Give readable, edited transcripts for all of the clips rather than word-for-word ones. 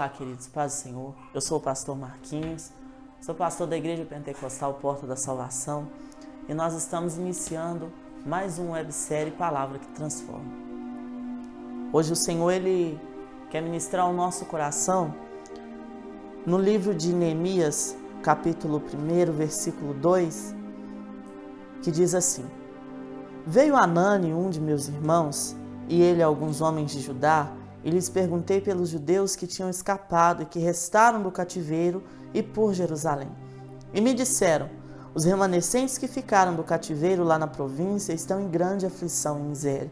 Olá, queridos, paz do Senhor. Eu sou o pastor Marquinhos, sou pastor da Igreja Pentecostal Porta da Salvação e nós estamos iniciando mais uma websérie Palavra que Transforma. Hoje o Senhor Ele quer ministrar ao nosso coração no livro de Neemias, capítulo 1, versículo 2, que diz assim: Veio Anani, um de meus irmãos, e ele alguns homens de Judá, e lhes perguntei pelos judeus que tinham escapado e que restaram do cativeiro e por Jerusalém. E me disseram: os remanescentes que ficaram do cativeiro lá na província estão em grande aflição e miséria,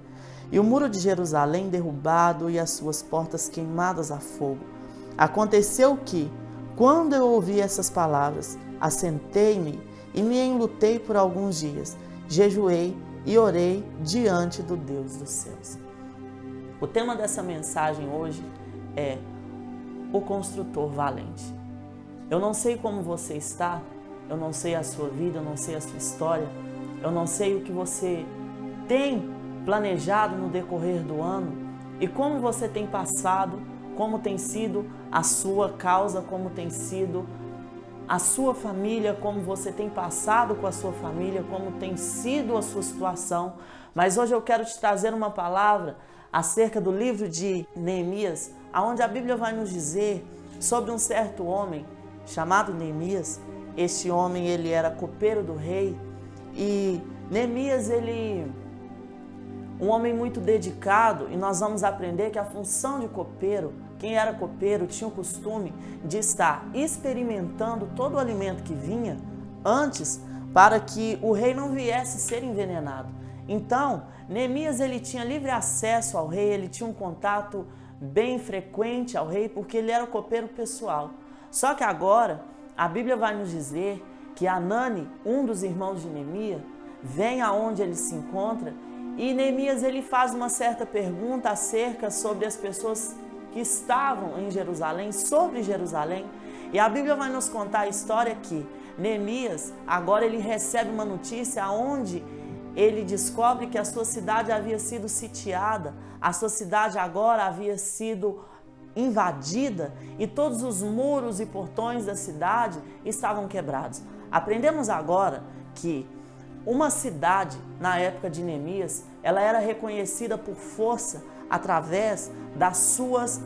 e o muro de Jerusalém derrubado e as suas portas queimadas a fogo. Aconteceu que, quando eu ouvi essas palavras, assentei-me e me enlutei por alguns dias, jejuei e orei diante do Deus dos céus. O tema dessa mensagem hoje é o construtor valente. Eu não sei como você está, eu não sei a sua vida, eu não sei a sua história, eu não sei o que você tem planejado no decorrer do ano e como você tem passado, como tem sido a sua causa, como tem sido a sua família, como você tem passado com a sua família, como tem sido a sua situação. Mas hoje eu quero te trazer uma palavra acerca do livro de Neemias, onde a Bíblia vai nos dizer sobre um certo homem chamado Neemias. Este homem, ele era copeiro do rei, e Neemias, um homem muito dedicado, e nós vamos aprender que a função de copeiro, quem era copeiro tinha o costume de estar experimentando todo o alimento que vinha antes, para que o rei não viesse ser envenenado. Então, Neemias, ele tinha livre acesso ao rei, ele tinha um contato bem frequente ao rei, porque ele era o copeiro pessoal. Só que agora, a Bíblia vai nos dizer que Anani, um dos irmãos de Neemias, vem aonde ele se encontra, e Neemias, ele faz uma certa pergunta acerca sobre as pessoas que estavam em Jerusalém, sobre Jerusalém, e a Bíblia vai nos contar a história que Neemias, agora ele recebe uma notícia onde ele descobre que a sua cidade havia sido sitiada, a sua cidade agora havia sido invadida e todos os muros e portões da cidade estavam quebrados. Aprendemos agora que uma cidade, na época de Neemias, ela era reconhecida por força através das suas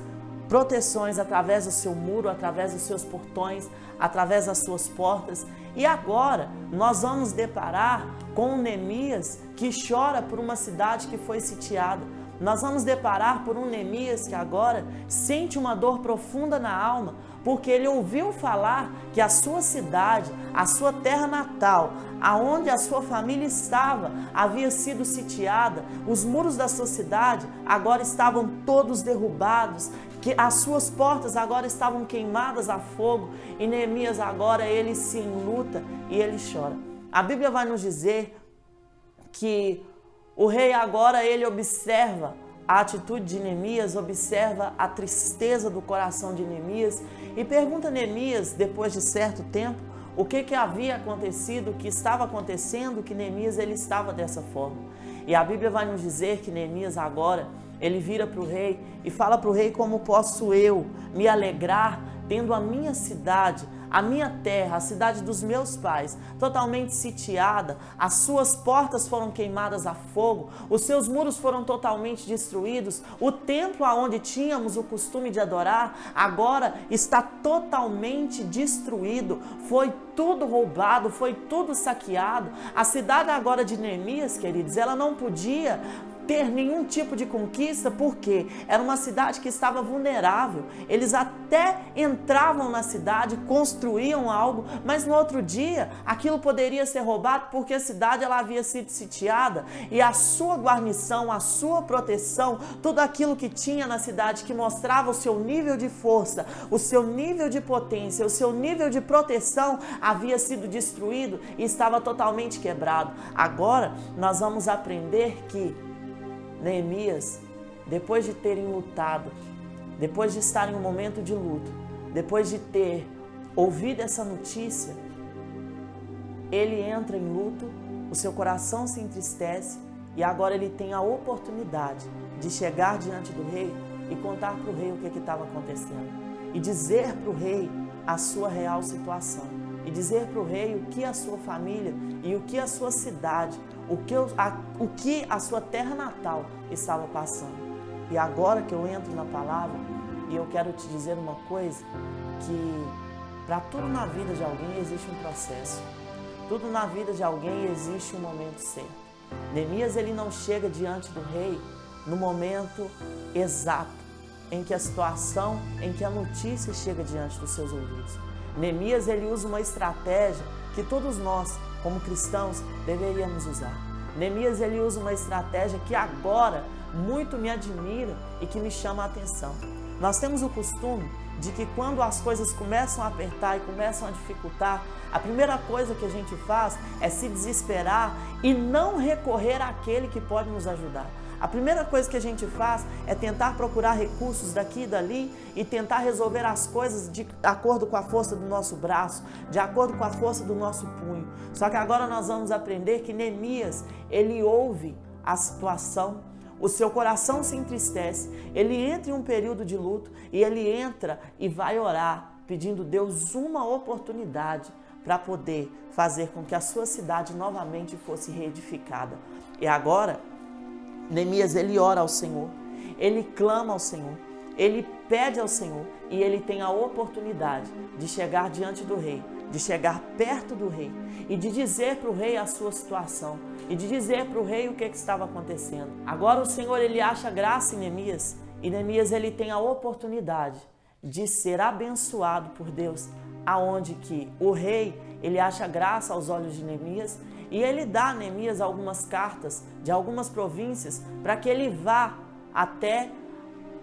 proteções, através do seu muro, através dos seus portões, através das suas portas. E agora nós vamos deparar com um Neemias que chora por uma cidade que foi sitiada. Nós vamos deparar por um Neemias que agora sente uma dor profunda na alma, porque ele ouviu falar que a sua cidade, a sua terra natal, aonde a sua família estava, havia sido sitiada. Os muros da sua cidade agora estavam todos derrubados, que as suas portas agora estavam queimadas a fogo, e Neemias agora ele se enluta e ele chora. A Bíblia vai nos dizer que o rei agora ele observa a atitude de Neemias, observa a tristeza do coração de Neemias e pergunta a Neemias, depois de certo tempo, o que havia acontecido, o que estava acontecendo, que Neemias ele estava dessa forma. E a Bíblia vai nos dizer que Neemias agora, ele vira para o rei e fala para o rei: como posso eu me alegrar tendo a minha cidade, a minha terra, a cidade dos meus pais, totalmente sitiada, as suas portas foram queimadas a fogo, os seus muros foram totalmente destruídos, o templo aonde tínhamos o costume de adorar, agora está totalmente destruído, foi tudo roubado, foi tudo saqueado. A cidade agora de Neemias, queridos, ela não podia ter nenhum tipo de conquista, porque era uma cidade que estava vulnerável. Eles até entravam na cidade, construíam algo, mas no outro dia aquilo poderia ser roubado, porque a cidade ela havia sido sitiada e a sua guarnição, a sua proteção, tudo aquilo que tinha na cidade que mostrava o seu nível de força, o seu nível de potência, o seu nível de proteção havia sido destruído e estava totalmente quebrado. Agora nós vamos aprender que Neemias, depois de terem lutado, depois de estar em um momento de luto, depois de ter ouvido essa notícia, ele entra em luto, o seu coração se entristece e agora ele tem a oportunidade de chegar diante do rei e contar para o rei o que estava acontecendo. e dizer para o rei a sua real situação. E dizer para o rei o que a sua família e o que a sua cidade, o que a sua terra natal estava passando. E agora que eu entro na palavra, e eu quero te dizer uma coisa, que para tudo na vida de alguém existe um processo. Tudo na vida de alguém existe um momento certo. Neemias, ele não chega diante do rei no momento exato, em que a situação, em que a notícia chega diante dos seus ouvidos. Neemias, ele usa uma estratégia que todos nós, como cristãos, deveríamos usar. Neemias, ele usa uma estratégia que agora muito me admira e que me chama a atenção. Nós temos o costume de que quando as coisas começam a apertar e começam a dificultar, a primeira coisa que a gente faz é se desesperar e não recorrer àquele que pode nos ajudar. A primeira coisa que a gente faz é tentar procurar recursos daqui e dali e tentar resolver as coisas de acordo com a força do nosso braço, de acordo com a força do nosso punho. Só que agora nós vamos aprender que Neemias, ele ouve a situação, o seu coração se entristece, ele entra em um período de luto e ele entra e vai orar, pedindo a Deus uma oportunidade para poder fazer com que a sua cidade novamente fosse reedificada. E agora, Neemias, ele ora ao Senhor, ele clama ao Senhor, ele pede ao Senhor e ele tem a oportunidade de chegar diante do rei, de chegar perto do rei e de dizer para o rei a sua situação e de dizer para o rei o que estava acontecendo. Agora o Senhor, ele acha graça em Neemias e Neemias, ele tem a oportunidade de ser abençoado por Deus, aonde que o rei, ele acha graça aos olhos de Neemias e ele dá a Neemias algumas cartas de algumas províncias para que ele vá até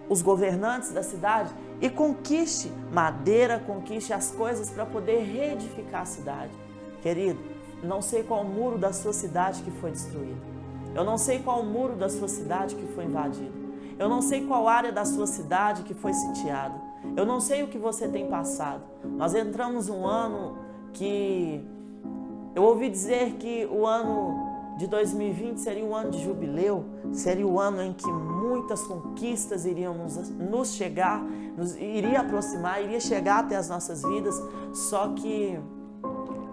os governantes da cidade e conquiste madeira, conquiste as coisas para poder reedificar a cidade. Querido, não sei qual muro da sua cidade que foi destruído. Eu não sei qual muro da sua cidade que foi invadido. Eu não sei qual área da sua cidade que foi sitiada. Eu não sei o que você tem passado. Nós entramos um ano que eu ouvi dizer que o ano de 2020 seria um ano de jubileu, seria o ano em que muitas conquistas iriam nos chegar, iria aproximar, iria chegar até as nossas vidas, só que,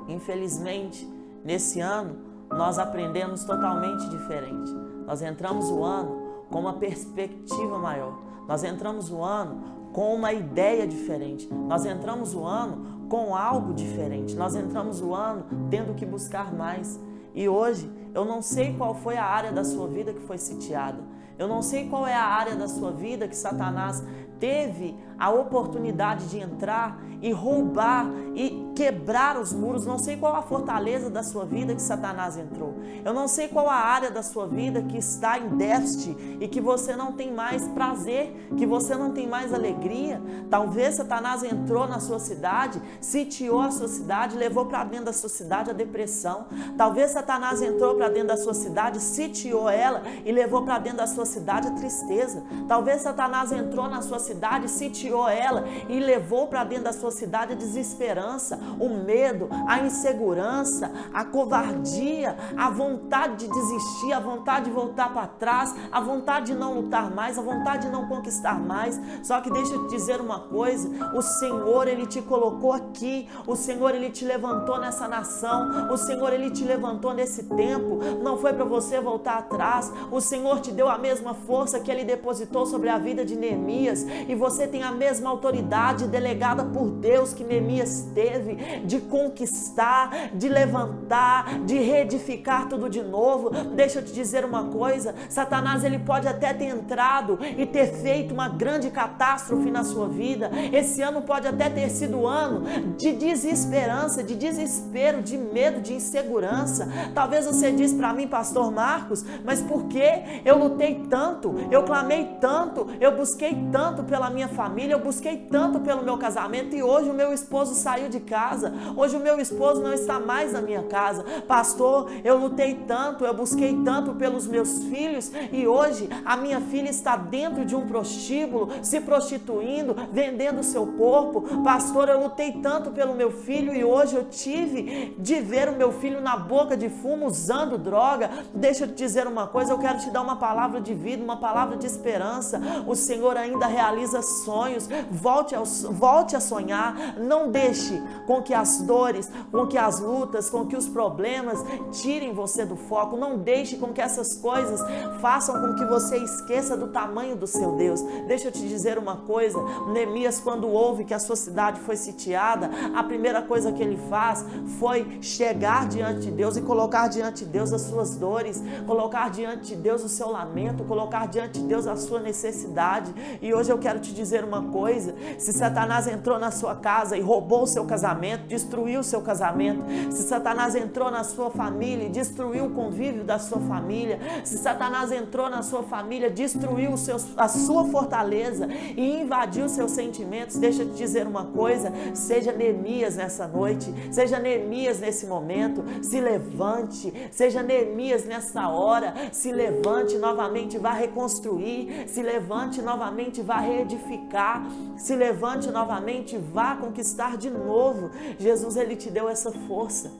infelizmente, nesse ano, nós aprendemos totalmente diferente. Nós entramos o ano com uma perspectiva maior, nós entramos o ano com uma ideia diferente, nós entramos o ano com algo diferente, nós entramos o ano tendo que buscar mais. E hoje, eu não sei qual foi a área da sua vida que foi sitiada. Eu não sei qual é a área da sua vida que Satanás teve a oportunidade de entrar e roubar e quebrar os muros. Não sei qual a fortaleza da sua vida que Satanás entrou. Eu não sei qual a área da sua vida que está em déficit e que você não tem mais prazer, que você não tem mais alegria. Talvez Satanás entrou na sua cidade, sitiou a sua cidade, levou para dentro da sua cidade a depressão. Talvez Satanás entrou para dentro da sua cidade, sitiou ela e levou para dentro da sua cidade a tristeza. Talvez Satanás entrou na sua cidade, sitiou ela e levou para dentro da sua cidade a desesperança, o medo, a insegurança, a covardia, a vontade de desistir, a vontade de voltar para trás, a vontade de não lutar mais, a vontade de não conquistar mais. Só que deixa eu te dizer uma coisa, o Senhor, ele te colocou aqui, o Senhor, ele te levantou nessa nação, o Senhor, ele te levantou nesse tempo, não foi para você voltar atrás. O Senhor te deu a mesma força que ele depositou sobre a vida de Neemias e você tem a mesma autoridade delegada por Deus que Neemias teve, de conquistar, de levantar, de reedificar tudo de novo. Deixa eu te dizer uma coisa, Satanás, ele pode até ter entrado e ter feito uma grande catástrofe na sua vida. Esse ano pode até ter sido ano de desesperança, de desespero, de medo, de insegurança. Talvez você diz para mim, pastor Marcos, mas por que eu lutei tanto, eu clamei tanto, eu busquei tanto pela minha família, eu busquei tanto pelo meu casamento e hoje o meu esposo saiu de casa, hoje o meu esposo não está mais na minha casa. Pastor, eu lutei tanto, eu busquei tanto pelos meus filhos e hoje a minha filha está dentro de um prostíbulo, se prostituindo, vendendo o seu corpo. Pastor, eu lutei tanto pelo meu filho e hoje eu tive de ver o meu filho na boca de fumo, usando droga. Deixa eu te dizer uma coisa, eu quero te dar uma palavra de vida, uma palavra de esperança. O Senhor ainda realiza sonhos, sonhos, volte a sonhar. Não deixe com que as dores, com que as lutas, com que os problemas tirem você do foco. Não deixe com que essas coisas façam com que você esqueça do tamanho do seu Deus. Deixa eu te dizer uma coisa, Neemias, quando ouve que a sua cidade foi sitiada, a primeira coisa que ele faz foi chegar diante de Deus e colocar diante de Deus as suas dores, colocar diante de Deus o seu lamento, colocar diante de Deus a sua necessidade. E hoje eu quero te dizer uma coisa: se Satanás entrou na sua casa e roubou o seu casamento, destruiu o seu casamento, se Satanás entrou na sua família e destruiu o convívio da sua família, se Satanás entrou na sua família, destruiu a sua fortaleza e invadiu seus sentimentos, deixa eu te dizer uma coisa: seja Neemias nessa noite, seja Neemias nesse momento, se levante, seja Neemias nessa hora, se levante novamente, vá reconstruir, se levante novamente, vá reedificar, se levante novamente, vá conquistar de novo. Jesus, ele te deu essa força.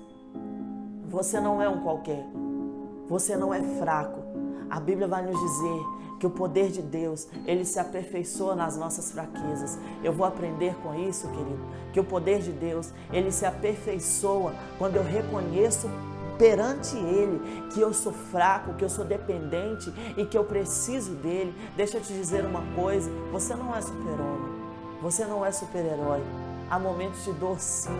Você não é um qualquer, você não é fraco. A Bíblia vai nos dizer que o poder de Deus, ele se aperfeiçoa nas nossas fraquezas. Eu vou aprender com isso, querido, que o poder de Deus, ele se aperfeiçoa quando eu reconheço perante Ele que eu sou fraco, que eu sou dependente e que eu preciso dEle. Deixa eu te dizer uma coisa: você não é super-homem, você não é super-herói. Há momentos de dor, sim,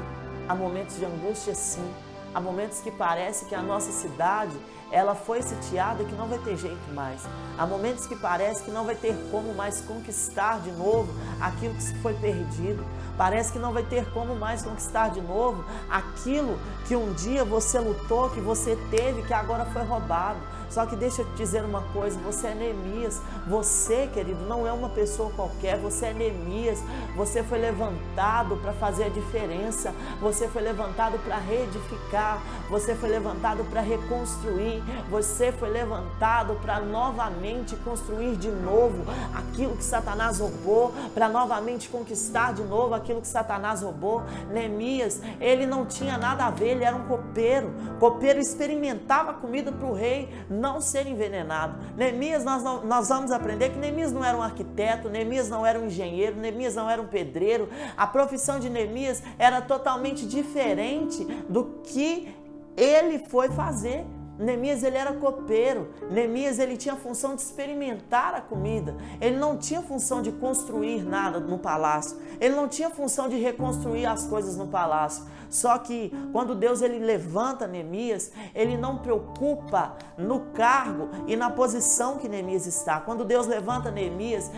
há momentos de angústia, sim, há momentos que parece que a nossa cidade, ela foi sitiada e que não vai ter jeito mais. Há momentos que parece que não vai ter como mais conquistar de novo aquilo que foi perdido. Parece que não vai ter como mais conquistar de novo aquilo que um dia você lutou, que você teve, que agora foi roubado. Só que deixa eu te dizer uma coisa: você é Neemias. Você, querido, não é uma pessoa qualquer, você é Neemias. Você foi levantado para fazer a diferença, você foi levantado para reedificar, você foi levantado para reconstruir, você foi levantado para novamente construir de novo aquilo que Satanás roubou, para novamente conquistar de novo aquilo que Satanás roubou. Neemias, ele não tinha nada a ver, ele era um copeiro. Copeiro experimentava comida para o rei não ser envenenado. Neemias, nós vamos aprender que Neemias não era um arquiteto, Neemias não era um engenheiro, Neemias não era um pedreiro. A profissão de Neemias era totalmente diferente do que ele foi fazer. Neemias, ele era copeiro. Neemias, ele tinha a função de experimentar a comida. Ele não tinha função de construir nada no palácio. Ele não tinha função de reconstruir as coisas no palácio. Só que quando Deus, ele levanta Neemias, ele não preocupa no cargo e na posição que Neemias está. Quando Deus levanta Neemias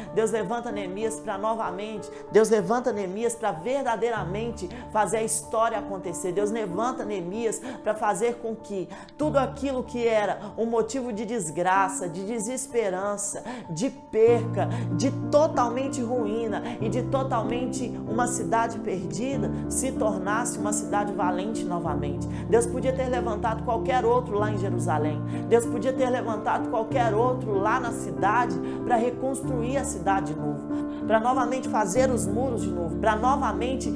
para novamente, Deus levanta Neemias para verdadeiramente fazer a história acontecer. Deus levanta Neemias para fazer com que tudo aquilo que era um motivo de desgraça, de desesperança, de perca, de totalmente ruína e de totalmente uma cidade perdida, se tornasse uma cidade valente novamente. Deus podia ter levantado qualquer outro lá em Jerusalém. Deus podia ter levantado qualquer outro lá na cidade para reconstruir a cidade de novo, para novamente fazer os muros de novo, para novamente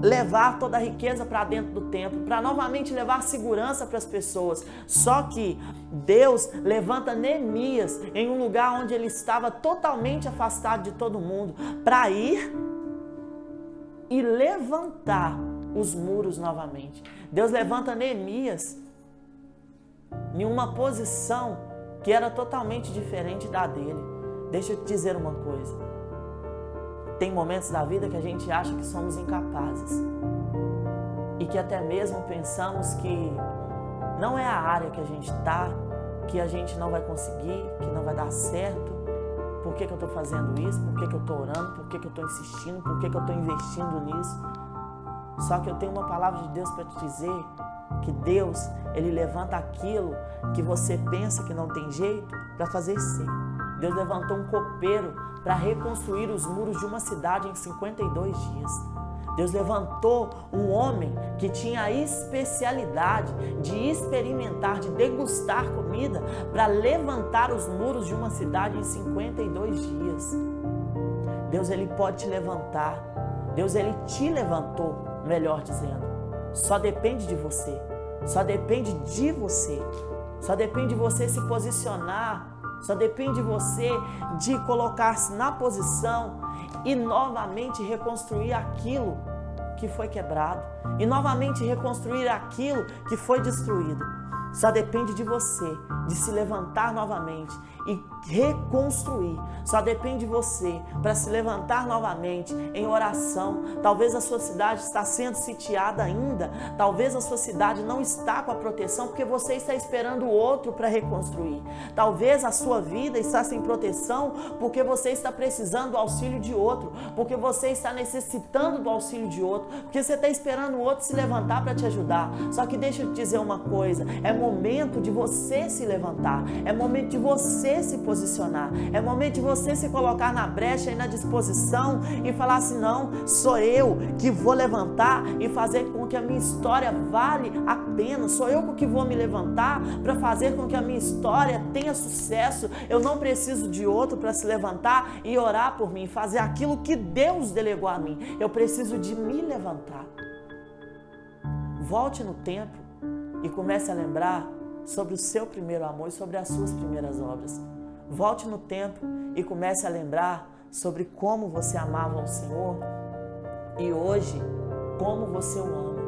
levar toda a riqueza para dentro do templo, para novamente levar segurança para as pessoas. Só que Deus levanta Neemias em um lugar onde ele estava totalmente afastado de todo mundo, para ir e levantar os muros novamente. Deus levanta Neemias em uma posição que era totalmente diferente da dele. Deixa eu te dizer uma coisa: tem momentos da vida que a gente acha que somos incapazes e que até mesmo pensamos que não é a área que a gente está, que a gente não vai conseguir, que não vai dar certo. Por que eu estou fazendo isso? Por que eu estou orando? Por que eu estou insistindo? Por que eu estou investindo nisso? Só que eu tenho uma palavra de Deus para te dizer que Deus, ele levanta aquilo que você pensa que não tem jeito para fazer ser. Deus levantou um copeiro para reconstruir os muros de uma cidade em 52 dias. Deus levantou um homem que tinha a especialidade de experimentar, de degustar comida, para levantar os muros de uma cidade em 52 dias. Deus, ele pode te levantar. Deus, ele te levantou, melhor dizendo. Só depende de você. Só depende de você. Só depende de você se posicionar Só depende de você de colocar-se na posição e novamente reconstruir aquilo que foi quebrado e novamente reconstruir aquilo que foi destruído. Só depende de você de se levantar novamente e reconstruir. Só depende de você para se levantar novamente em oração. Talvez a sua cidade está sendo sitiada ainda. Talvez a sua cidade não está com a proteção porque você está esperando o outro para reconstruir. Talvez a sua vida está sem proteção porque você está precisando do auxílio de outro, porque você está necessitando do auxílio de outro, porque você está esperando o outro se levantar para te ajudar. Só que deixa eu te dizer uma coisa, é momento de você se levantar, é momento de você se posicionar, é momento de você se colocar na brecha e na disposição e falar assim, não, sou eu que vou levantar e fazer com que a minha história vale a pena, sou eu que vou me levantar para fazer com que a minha história tenha sucesso. Eu não preciso de outro para se levantar e orar por mim, fazer aquilo que Deus delegou a mim. Eu preciso de me levantar. Volte no tempo e comece a lembrar sobre o seu primeiro amor e sobre as suas primeiras obras. Volte no tempo e comece a lembrar sobre como você amava o Senhor e hoje como você o ama.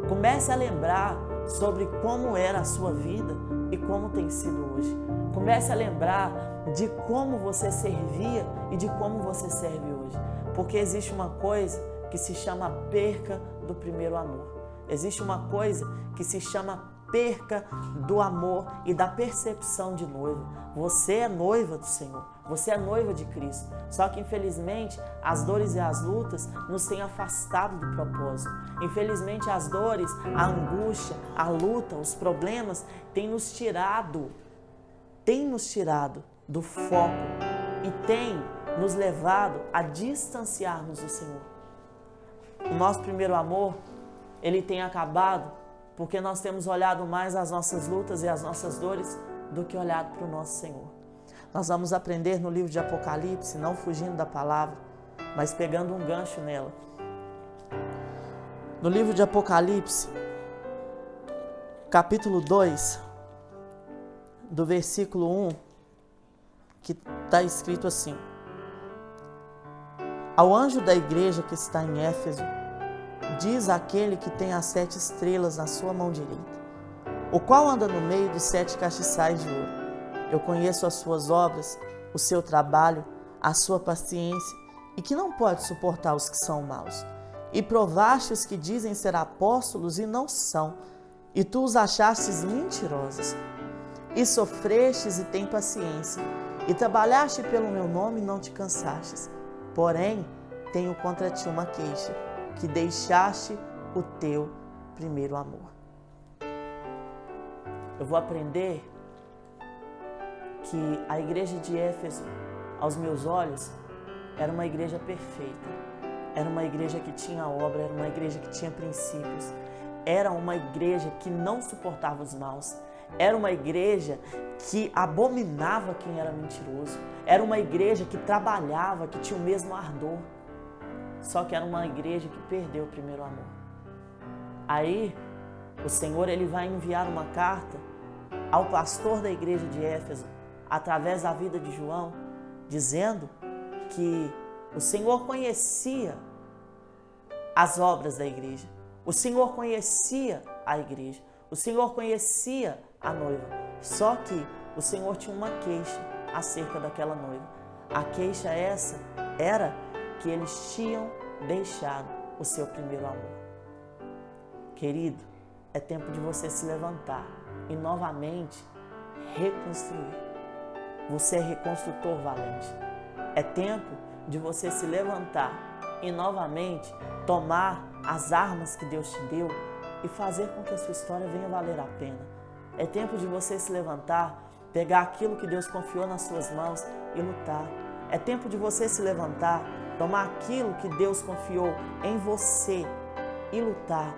Comece a lembrar sobre como era a sua vida e como tem sido hoje. Comece a lembrar de como você servia e de como você serve hoje. Porque existe uma coisa que se chama perca do primeiro amor. Existe uma coisa que se chama perca do amor e da percepção de noiva. Você é noiva do Senhor, você é noiva de Cristo. Só que infelizmente as dores e as lutas nos têm afastado do propósito. Infelizmente as dores, a angústia, a luta, os problemas têm nos tirado do foco e têm nos levado a distanciar-nos do Senhor. O nosso primeiro amor, ele tem acabado porque nós temos olhado mais as nossas lutas e as nossas dores do que olhado para o nosso Senhor. Nós vamos aprender no livro de Apocalipse, não fugindo da palavra, mas pegando um gancho nela. No livro de Apocalipse, capítulo 2, do versículo 1, que está escrito assim: Ao anjo da igreja que está em Éfeso, diz aquele que tem as 7 estrelas na sua mão direita, o qual anda no meio dos 7 castiçais de ouro. Eu conheço as suas obras, o seu trabalho, a sua paciência, e que não pode suportar os que são maus. E provaste os que dizem ser apóstolos e não são, e tu os achastes mentirosos. E sofrestes e tem paciência, e trabalhaste pelo meu nome e não te cansastes. Porém, tenho contra ti uma queixa, que deixaste o teu primeiro amor. Eu vou aprender que a igreja de Éfeso, aos meus olhos, era uma igreja perfeita. Era uma igreja que tinha obra, era uma igreja que tinha princípios. Era uma igreja que não suportava os maus. Era uma igreja que abominava quem era mentiroso. Era uma igreja que trabalhava, que tinha o mesmo ardor. Só que era uma igreja que perdeu o primeiro amor. Aí, o Senhor ele vai enviar uma carta ao pastor da igreja de Éfeso, através da vida de João, dizendo que o Senhor conhecia as obras da igreja. O Senhor conhecia a igreja. O Senhor conhecia a noiva. Só que o Senhor tinha uma queixa acerca daquela noiva. A queixa essa era que eles tinham deixado o seu primeiro amor. Querido, é tempo de você se levantar e novamente reconstruir. Você é reconstrutor valente. É tempo de você se levantar e novamente tomar as armas que Deus te deu e fazer com que a sua história venha valer a pena. É tempo de você se levantar, pegar aquilo que Deus confiou nas suas mãos e lutar. É tempo de você se levantar, tomar aquilo que Deus confiou em você e lutar,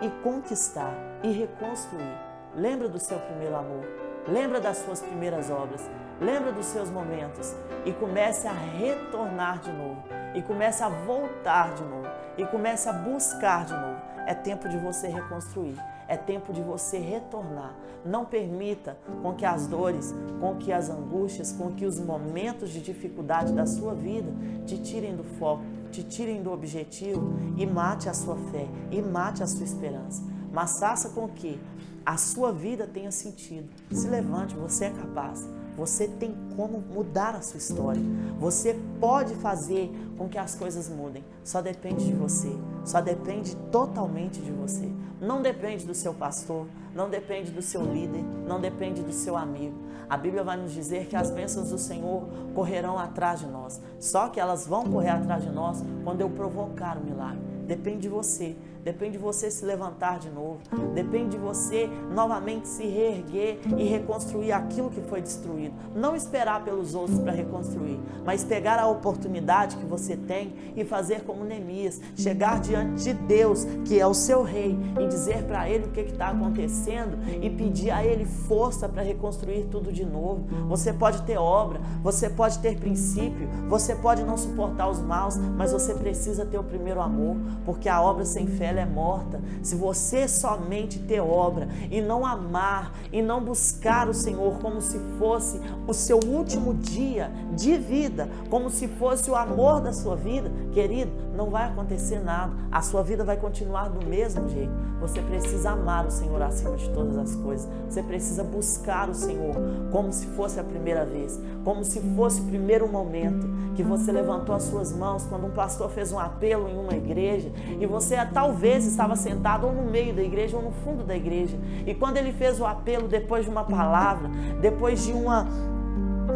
e conquistar, e reconstruir. Lembra do seu primeiro amor, lembra das suas primeiras obras, lembra dos seus momentos e comece a retornar de novo, e comece a voltar de novo, e comece a buscar de novo. É tempo de você reconstruir, É tempo de você retornar. Não permita com que as dores, com que as angústias, com que os momentos de dificuldade da sua vida te tirem do foco, te tirem do objetivo e mate a sua fé, e mate a sua esperança. Mas faça com que a sua vida tenha sentido. Se levante, você é capaz. Você tem como mudar a sua história. Você pode fazer com que as coisas mudem. Só depende de você. Só depende totalmente de você. Não depende do seu pastor, não depende do seu líder, não depende do seu amigo. A Bíblia vai nos dizer que as bênçãos do Senhor correrão atrás de nós. Só que elas vão correr atrás de nós quando eu provocar o milagre. Depende de você. Depende de você se levantar de novo. Depende de você novamente se reerguer e reconstruir aquilo que foi destruído. Não esperar pelos outros para reconstruir, mas pegar a oportunidade que você tem e fazer como Neemias. Chegar diante de Deus, que é o seu rei, e dizer para ele o que está acontecendo e pedir a ele força para reconstruir tudo de novo. Você pode ter obra, você pode ter princípio, você pode não suportar os maus, mas você precisa ter o primeiro amor, porque a obra sem fé é morta. Se você somente ter obra e não amar e não buscar o Senhor como se fosse o seu último dia de vida, como se fosse o amor da sua vida, querido, não vai acontecer nada. A sua vida vai continuar do mesmo jeito. Você precisa amar o Senhor acima de todas as coisas. Você precisa buscar o Senhor como se fosse a primeira vez, como se fosse o primeiro momento que você levantou as suas mãos quando um pastor fez um apelo em uma igreja e você talvez estava sentado ou no meio da igreja ou no fundo da igreja, e quando ele fez o apelo depois de uma palavra, depois de uma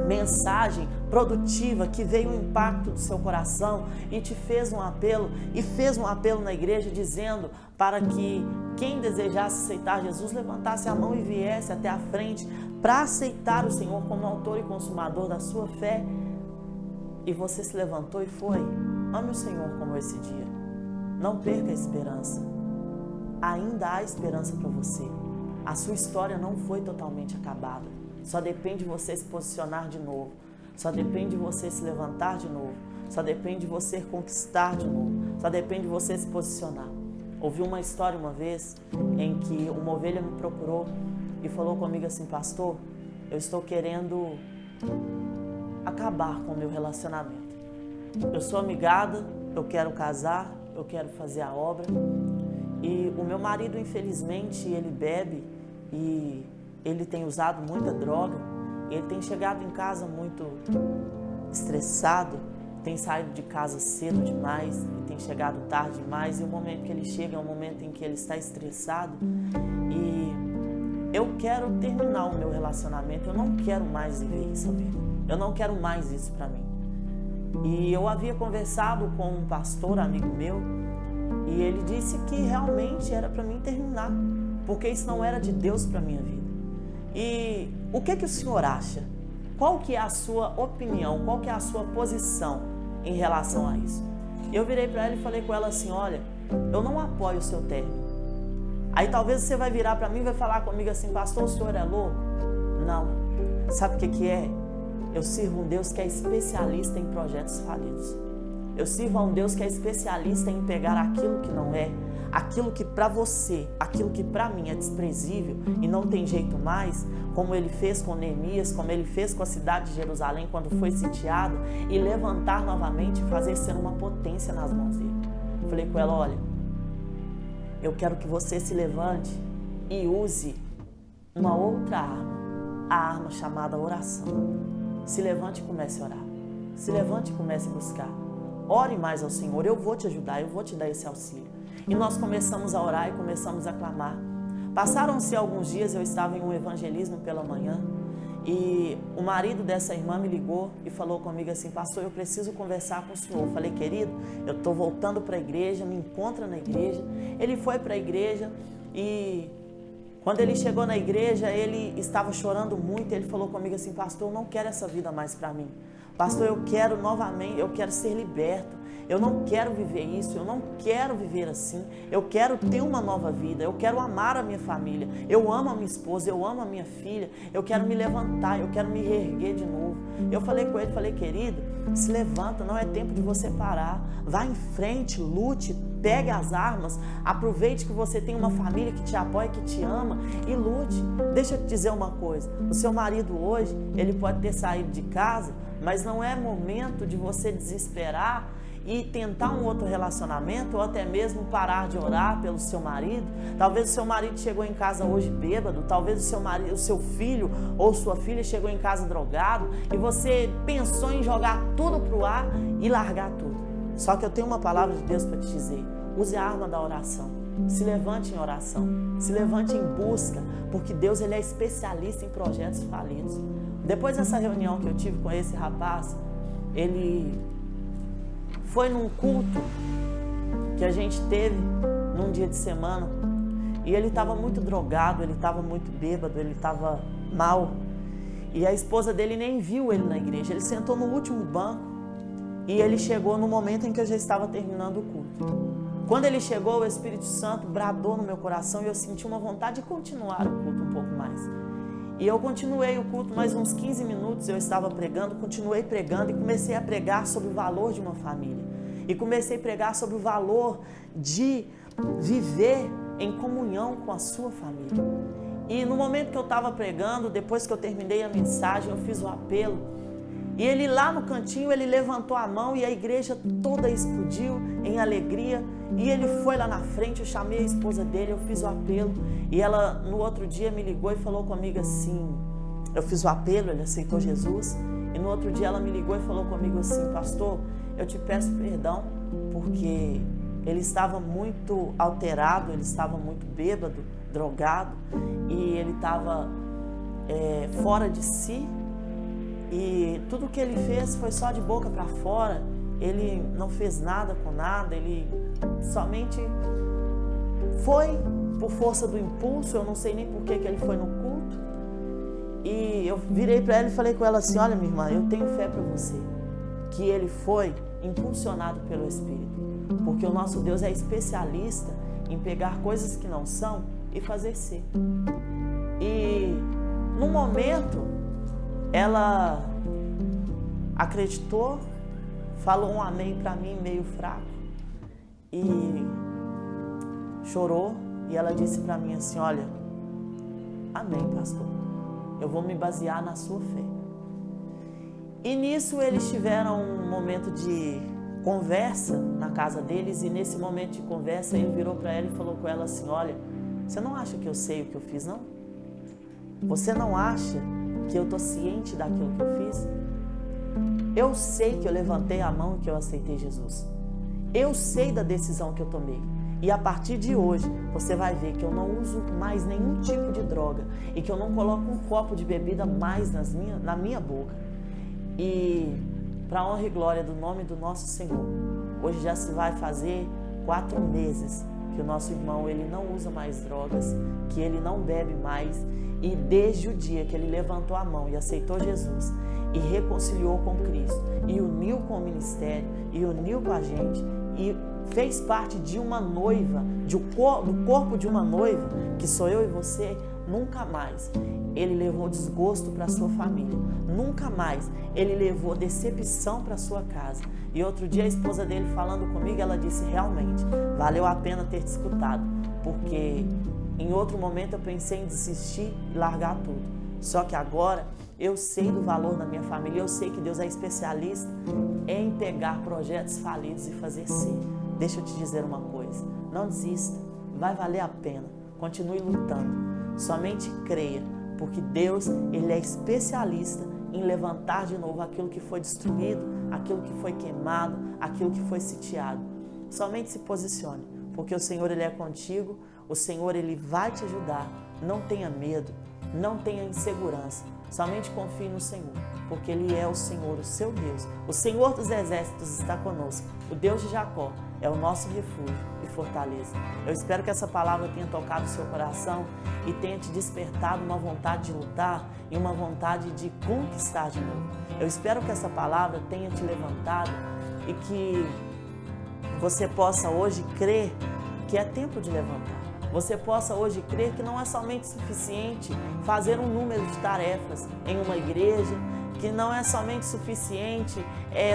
mensagem produtiva que veio um impacto do seu coração e te fez um apelo, e fez um apelo na igreja dizendo para que quem desejasse aceitar Jesus levantasse a mão e viesse até a frente para aceitar o Senhor como autor e consumador da sua fé, e você se levantou e foi. Ame o Senhor como esse dia. Não perca a esperança. Ainda há esperança para você. A sua história não foi totalmente acabada. Só depende de você se posicionar de novo. Só depende de você se levantar de novo. Só depende de você conquistar de novo. Só depende de você se posicionar. Ouvi uma história uma vez em que uma ovelha me procurou e falou comigo assim: pastor, eu estou querendo acabar com o meu relacionamento. Eu sou amigada, eu quero casar, eu quero fazer a obra, e o meu marido, infelizmente, ele bebe e ele tem usado muita droga, ele tem chegado em casa muito estressado, tem saído de casa cedo demais e tem chegado tarde demais, e o momento que ele chega é um momento em que ele está estressado, e eu quero terminar o meu relacionamento, eu não quero mais viver isso, eu não quero mais isso para mim. E eu havia conversado com um pastor amigo meu e ele disse que realmente era para mim terminar, porque isso não era de Deus para minha vida. E o que o senhor acha? Qual que é a sua opinião? Qual que é a sua posição em relação a isso? Eu virei para ela e falei com ela assim: olha, eu não apoio o seu término. Aí talvez você vai virar para mim e vai falar comigo assim: pastor, o senhor é louco? Não. Sabe o que é? Eu sirvo um Deus que é especialista em projetos falidos. Eu sirvo a um Deus que é especialista em pegar aquilo que não é, aquilo que para você, aquilo que para mim é desprezível e não tem jeito mais, como ele fez com Neemias, como ele fez com a cidade de Jerusalém quando foi sitiada, e levantar novamente e fazer ser uma potência nas mãos dele. Eu falei com ela: olha, eu quero que você se levante e use uma outra arma, a arma chamada oração. Se levante e comece a orar. Se levante e comece a buscar. Ore mais ao Senhor, eu vou te ajudar, eu vou te dar esse auxílio. E nós começamos a orar e começamos a clamar. Passaram-se alguns dias, eu estava em um evangelismo pela manhã, e o marido dessa irmã me ligou e falou comigo assim: pastor, eu preciso conversar com o senhor. Eu falei: querido, eu estou voltando para a igreja, me encontra na igreja. Ele foi para a igreja e quando ele chegou na igreja, ele estava chorando muito. Ele falou comigo assim: pastor, eu não quero essa vida mais para mim. Pastor, eu quero novamente, eu quero ser liberto. Eu não quero viver isso, eu não quero viver assim. Eu quero ter uma nova vida, eu quero amar a minha família. Eu amo a minha esposa, eu amo a minha filha. Eu quero me levantar, eu quero me reerguer de novo. Eu falei com ele, falei: querido, se levanta, não é tempo de você parar. Vá em frente, lute, pegue as armas, aproveite que você tem uma família que te apoia, que te ama e lute. Deixa eu te dizer uma coisa, o seu marido hoje, ele pode ter saído de casa, mas não é momento de você desesperar e tentar um outro relacionamento ou até mesmo parar de orar pelo seu marido. Talvez o seu marido chegou em casa hoje bêbado, talvez o seu filho ou sua filha chegou em casa drogado e você pensou em jogar tudo pro ar e largar tudo. Só que eu tenho uma palavra de Deus para te dizer: use a arma da oração, se levante em oração, se levante em busca, porque Deus ele é especialista em projetos falidos. Depois dessa reunião que eu tive com esse rapaz, ele foi num culto que a gente teve num dia de semana e ele estava muito drogado, ele estava muito bêbado, ele estava mal e a esposa dele nem viu ele na igreja. Ele sentou no último banco e ele chegou no momento em que eu já estava terminando o culto. Quando ele chegou, o Espírito Santo bradou no meu coração e eu senti uma vontade de continuar o culto um pouco mais. E eu continuei o culto mais uns 15 minutos, eu estava pregando, continuei pregando e comecei a pregar sobre o valor de uma família. E comecei a pregar sobre o valor de viver em comunhão com a sua família. E no momento que eu estava pregando, depois que eu terminei a mensagem, eu fiz o apelo. E ele lá no cantinho, ele levantou a mão e a igreja toda explodiu em alegria. E ele foi lá na frente, eu chamei a esposa dele, eu fiz o apelo. E ela no outro dia me ligou e falou comigo assim, eu fiz o apelo, ele aceitou Jesus. E no outro dia ela me ligou e falou comigo assim: pastor, eu te peço perdão, porque ele estava muito alterado, ele estava muito bêbado, drogado. E ele estava fora de si. E tudo que ele fez foi só de boca para fora. Ele não fez nada com nada, ele somente foi por força do impulso. Eu não sei nem por que ele foi no culto. E eu virei para ela e falei com ela assim: olha, minha irmã, eu tenho fé para você, que ele foi impulsionado pelo Espírito, porque o nosso Deus é especialista em pegar coisas que não são e fazer ser. E no momento ela acreditou, falou um amém para mim meio fraco e chorou, e ela disse para mim assim: olha, amém, pastor, eu vou me basear na sua fé. E nisso eles tiveram um momento de conversa na casa deles, e nesse momento de conversa ele virou para ela e falou com ela assim: olha, você não acha que eu sei o que eu fiz, não? Você não acha que eu estou ciente daquilo que eu fiz? Eu sei que eu levantei a mão e que eu aceitei Jesus. Eu sei da decisão que eu tomei. E a partir de hoje, você vai ver que eu não uso mais nenhum tipo de droga e que eu não coloco um copo de bebida mais na minha boca. E para a honra e glória do nome do nosso Senhor, hoje já se vai fazer 4 meses que o nosso irmão ele não usa mais drogas, que ele não bebe mais. E desde o dia que ele levantou a mão e aceitou Jesus e reconciliou com Cristo e uniu com o ministério e uniu com a gente e fez parte de uma noiva, do corpo de uma noiva, que sou eu e você, nunca mais ele levou desgosto para a sua família, nunca mais ele levou decepção para a sua casa. E outro dia a esposa dele falando comigo, ela disse: realmente, valeu a pena ter te escutado, porque em outro momento eu pensei em desistir e largar tudo. Só que agora eu sei do valor da minha família, eu sei que Deus é especialista em pegar projetos falidos e fazer ser. Deixa eu te dizer uma coisa, não desista, vai valer a pena, continue lutando, somente creia, porque Deus ele é especialista em levantar de novo aquilo que foi destruído, aquilo que foi queimado, aquilo que foi sitiado. Somente se posicione, porque o Senhor ele é contigo, o Senhor ele vai te ajudar. Não tenha medo, não tenha insegurança, somente confie no Senhor, porque Ele é o Senhor, o seu Deus. O Senhor dos exércitos está conosco, o Deus de Jacó é o nosso refúgio e fortaleza. Eu espero que essa palavra tenha tocado o seu coração e tenha te despertado uma vontade de lutar e uma vontade de conquistar de novo. Eu espero que essa palavra tenha te levantado e que você possa hoje crer que é tempo de levantar. Você possa hoje crer que não é somente suficiente fazer um número de tarefas em uma igreja, que não é somente suficiente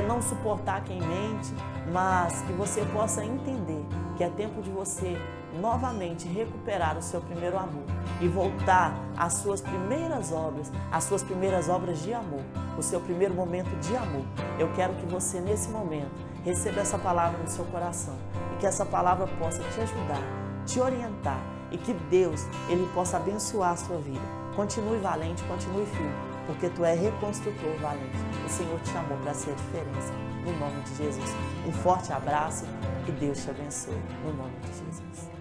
não suportar quem mente, mas que você possa entender que é tempo de você novamente recuperar o seu primeiro amor e voltar às suas primeiras obras de amor, o seu primeiro momento de amor. Eu quero que você, nesse momento, receba essa palavra no seu coração e que essa palavra possa te ajudar, te orientar e que Deus, Ele possa abençoar a sua vida. Continue valente, continue firme, porque tu é reconstrutor valente. O Senhor te chamou para ser a diferença, no nome de Jesus. Um forte abraço, que Deus te abençoe, no nome de Jesus.